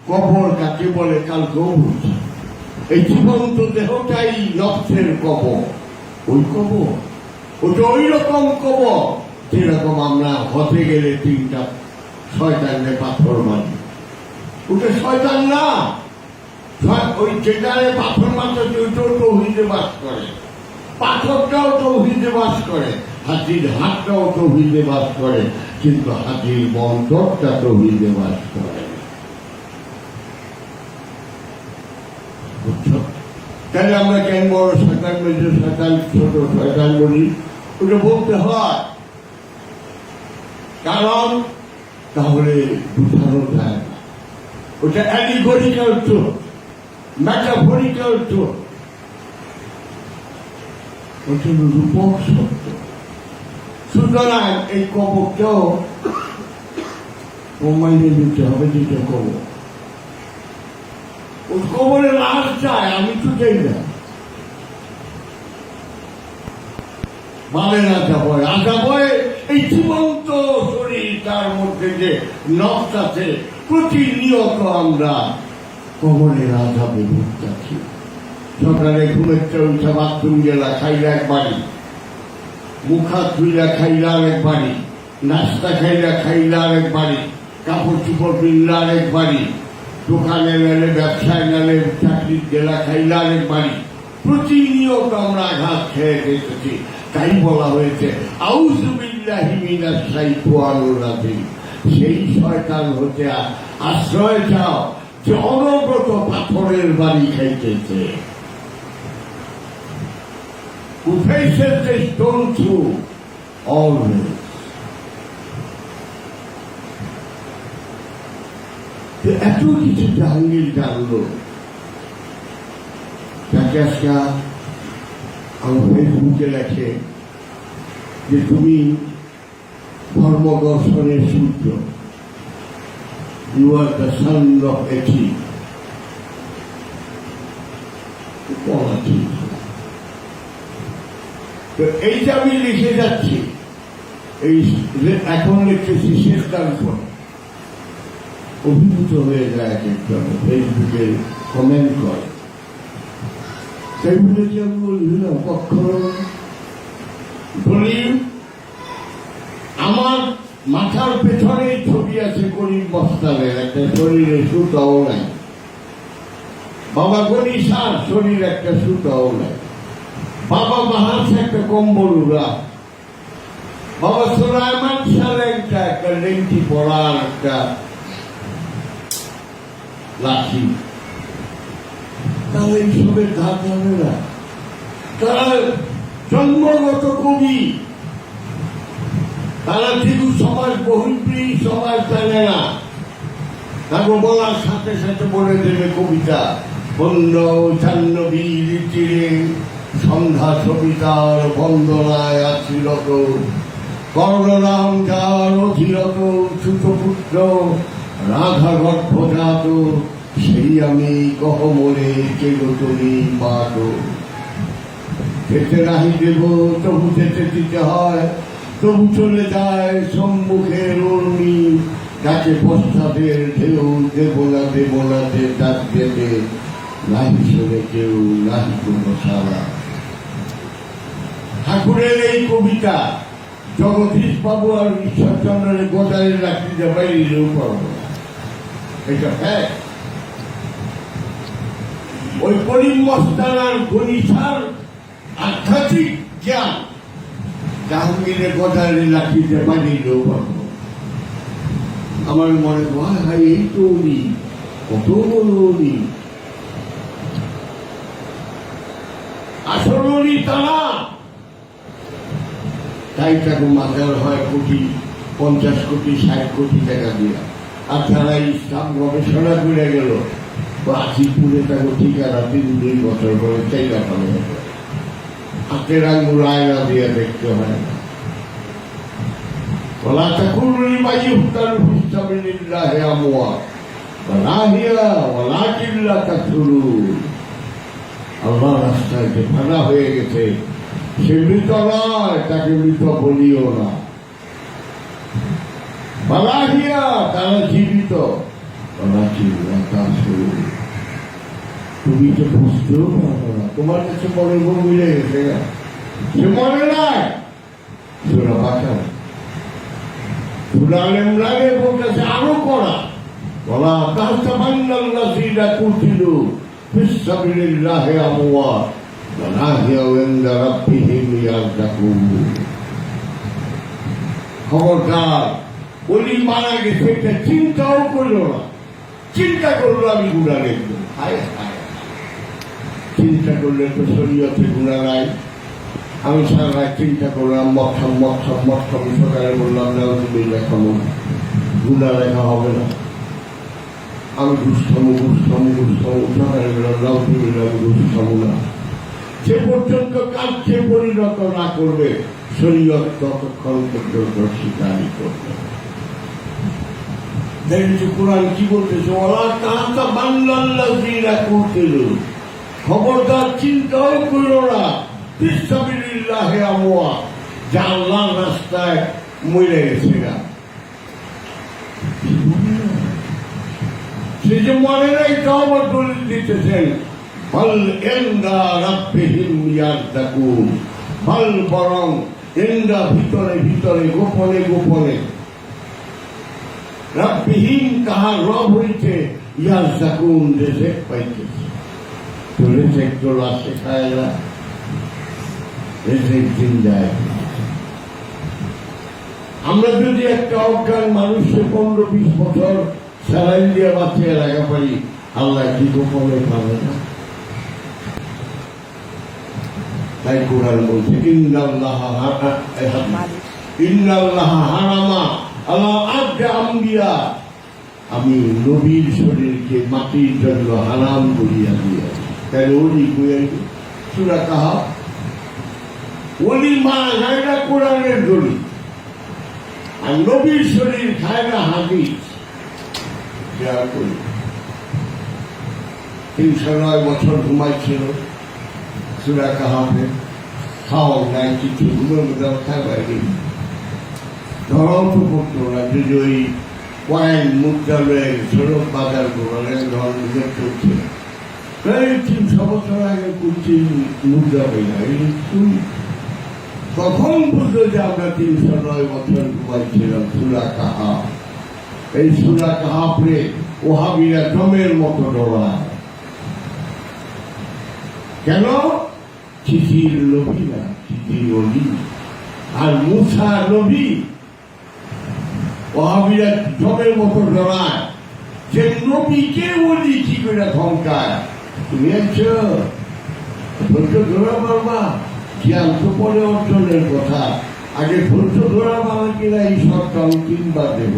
কবর কাকে বলে কালকেও বলছি। এই জীবন্ত দেহটাই নফসের কবর। ওই কবর ওটা ওই রকম কবর যেরকম আমরা হতে গেলে 3টা শয়তানে পাথর মারি। ওটা শয়তান না, ওই যেখানে পাথর মারতে ওইটাও তৌহিদে বাস করে, পাথরটাও তৌহিদে বাস করে, হাতির হাতটাও তৌহিদে বাস করে, কিন্তু হাতির বন্ধকটা তৌহিদে বাস করে। তাহলে আমরা কেন বড় শয়তান মেজর শয়তান ছোট শয়তান বলি? ওটা বলতে হয়, কারণ তাহলে বুঝানো যায় না। ওটা অ্যালিগরিক্যাল ট্রুথ, মেটাফরিক্যাল ট্রুথ, ওটা রূপক সত্য। সুতরাং এই কবরটাও প্রমাণে দিতে হবে যেটা কবর। ওই কবরে লাশ চায়, আমি তো চাই না। মানে আজাবয় এই জীবন্ত শরীর, তার মধ্যে যে নফস আছে, প্রতিনিয়ত আমরা কবরের আজাবে ভুগতাছি। সকালে ঘুমের উঠে বাথরুম গেলা, খাইলা একবারই, মুখ হাত ধুইলা খাইলা একবারই, নাস্তা খাইলা একবারই, কাপড় চুপড় পিনলা একবারই, দোকানে গেলে ব্যবসায় গেলে চাকরির গেলা খাইলা একবারই। প্রতিনিয়ত আমরা আঘাত খেয়ে গেছি। তাই বলা হয়েছে আউযু বিল্লাহি মিনাশ শাইতানির রাজিম, সেই শয়তান হতে আশ্রয় চাও যে অনবরত পাথরের বাড়ি খাইতেছে। Who faces the stone through always. এত কিছু জাহাঙ্গীর জানলো, তাকে আজকে আমার ফেসবুকে লেখে যে তুমি ধর্মদর্শনের সূত্র, you are the sun of ethic. বলা ঠিক, তো এইটা আমি লিখে যাচ্ছি, এই এখন লিখতেছি শেষকার পর অভিভূত হয়ে যায় এক একজন ফেসবুকে কমেন্ট করে। তাই বলেছি আমি বলছিলাম কখনো বলি আমার মাথার পেছনে ছবি আছে গরিব মস্তানের, একটা শরীরে সুতাও নাই। বাবা গনি সার শরীর একটা সুতাও নাই। বাবা মাহাস একটা কম্বল উড়া। বাবা সুলাইমান সালে একটা লেংটি পড়ার একটা লাঠি। তাহলে এইসবের ধার হবে না। তারা জন্মগত কবি, তারা যেহেতু সমাজ বহির্প্রিয় সমাজ জানে না। তারপর বলার সাথে সাথে বলে দেবে কবিতা, বন্য জাহ্নবীর তীরে সন্ধ্যা সবিতার বন্দনায় আছিরত, কর্ণরাম যার অধীরত ছোটপুত্র রাধা গর্ভজাত, সেই আমি গহমরে চেগতনি মাত। যেতে নাহি দেব তবু যেতে দিতে হয়, তবু চলে যায় সম্মুখের অর্ণি, তাকে পশ্চাতের ঢেউ দেব না ডাক দেবে, নাহি শোনে কেউ নাহি কোনো সারা। ঠাকুরের এই কবিতা জগদীশ বাবু আর ঈশ্বরচন্দ্রের গোদারের রাখি যে বাইরেও পারবো না, এটা হ্যাঁ। ওই করিম মস্তানার গণিসার আধ্যাত্মিক জ্ঞান জাহাঙ্গীরের গোদারের রাখি যে বাইরেও পারবো। আমার মনে হয় ভাই এই তো উনি কত বড় উনি, আসল উনি তারা। তাই তাকে মাথার হয় 50 কোটি 60 কোটি টাকা দিয়ে। আর তারা ইসলাম গবেষণা করে গেল আজিপুরে তাকে ঠিকানা 3-2 বছর পরে চাইলা পাবে, হাতের আঙ্গুল আয়না দিয়ে দেখতে হয় না। বলা তাকুরুল মাইয়ুতাল ফিসাবিলিল্লাহি আমওয়াত ওয়ালা হিয়া ওয়ালাকিল্লা তাকুরুন। আল্লাহর রাস্তায় যে ফানা হয়ে গেছে সে মৃত নয়, তাকে মৃত বলিও না। বালাহিয়া তারা জীবিত, তুমি তো বুঝতেও পারো না, তোমার কাছে মনে মিলে গেছে না, সে মনে নাই তোরা বাঁচাও। আলেমরানের বলতেছে আরো করা বলা তাহসাবান্নাল্লাযীনা কুতিলু ফিসসাবিলিল্লাহি আমওয়াত ওয়া আহইয়াউ ইনদা রাব্বিহিম ইয়ারযাকুন। খবরদার, ওলি মারা গেছে এটা চিন্তাও করলো না, চিন্তা করলো আমি গুণা লিখবো। হায় হায়, চিন্তা করলে তো শরীয়তে গুণা নাই। আমি সারা রাত চিন্তা করলাম, মক্ষম সকালে বললাম না তুমি লেখাবো, গুণা লেখা হবে না। আমি ঘুষখামো সকালে বললাম না তুমি ঘুষ খাবো না। সে পর্যন্ত কাজকে পরিণত না করবে শরীয়ত ততক্ষণ পর্যন্ত স্বীকারই করবে। দেখেছি কোরআন কি বলতেছে, ওরা তাহতা বান্নাল্লাযীনা কুতিলু, খবরদার চিন্তাও করো না ফিসসাবিলিল্লাহি আমওয়াত, যা আল্লাহর রাস্তায় মরে গেছে না, সে যে মনে নাই তাও আবার দলিল দিতেছেন। বল ইনদা রাব্বিহিম ইয়ারযাকুন, বল বরং ইনদা ভিতরে ভিতরে গোপনে গোপনে রাব্বিহিম তাহার রব হইতে ইয়ারযাকুন দেশে পাইতেছে। তোরে একটু লাশে খায় না, দিন যায়। আমরা যদি একটা অজ্ঞান মানুষকে 15-20 বছর স্যালাইন দিয়ে বাঁচিয়ে রাখা পারি, আল্লাহ কি গোপনে পাবে না? তাই কোরআন বলছে ইন্নাল্লাহা হারামা আলা আরদি আমবিয়া, আমি নবীর শরীরকে মাটির জন্য হারাম করিয়া দিয়াছি। তাই ওলি সূরা কাহাফ, ওলি মারা যায় না কোরআনের দলিল, আর নবীর শরীর খায় না হাদিস। 309 বছর ঘুমাইছিল সূরা কাহাফে, খাওয়া নাই কিছু, ঘুমের মধ্যে খাবার ধরাও তো করতো না। যদি ওই কয়েন মুদ্রা রয়ে গেছিল বাজার গোড়ালে ধরনের চলছে, প্রায় 300 বছর আগে কুচি মুদ্রা হয়ে যায়। তখন বুঝলো যে আমরা 309 বছর ঘুমাইছিলাম সূরা কাহাফ। এই সূরা কাহাফে ওহাবিরা জমের মতো ডরায়। কেন? চিঠির নবী না, চিঠির অলি। আর মুসা নবী, ওহাবিরা জমের মতো ডরায় যে নবীকে অলি কি করে ধমকায়। তুমি আছো ধৈর্য ধরা পারবা, জ্ঞান তো পরে অর্জনের কথা, আগে ধৈর্য ধরা পারবা কিনা এই সবটা আমি 3 বার দেব।